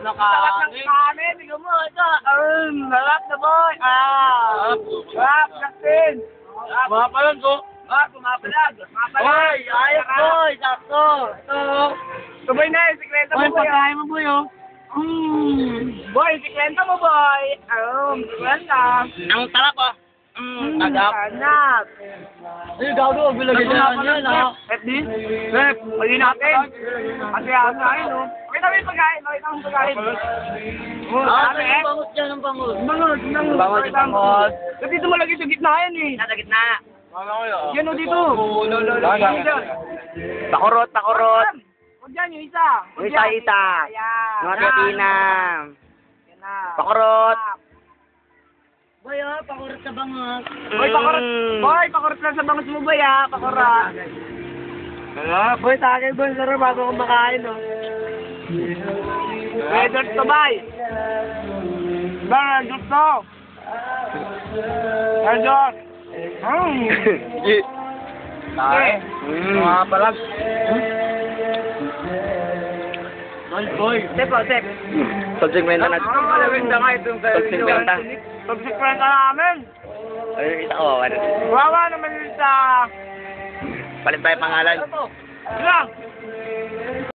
ng Sarap ng kanin. kanin. Tingnan mo, ito. Sarap na boy. Sarap, Justin. Mga palang ko. Pumapalag. Hoy, ayos boy, sakto. Ito. Tuboy na yung sikleta mo, Hoy, boy. pagkain mo boy, oh. Boy, sikleta mo, boy. Sikleta. Ang sarap, ah. Tagap. Hanap. Ay, gawdo, bilagay na yan, ah. FD? Rep, pwede natin. Kasi ako tayo, no? Pakita mo yung pagkain. Pakita mo yung pagkain. Ah, ang bangus dyan, ang bangus. Bangus. Bangus, bangus. Dito mo lagi sa gitna yan, eh. Nasa gitna. Yan o dito. Pakurot. Huwag dyan, yung isa. Yung isa. Ayan. Mga katinam. Yan na. Pakurot. Boy, pakurot sa bangus. Boy, pakurot. Boy, pakurot lang sa bangus mo, boy, ha. Pakurot. Boy, sa akin, boy, laro bago ko makain, oh. Redot to, boy. Redot to. Redot. Mga palag. Boy. Sep. Subsegmenta na. Palawin na nga itong Subsegmenta. Subsegmenta namin. Ay, isa ko. Wawa naman sa... Palit tayo pangalan. Lang.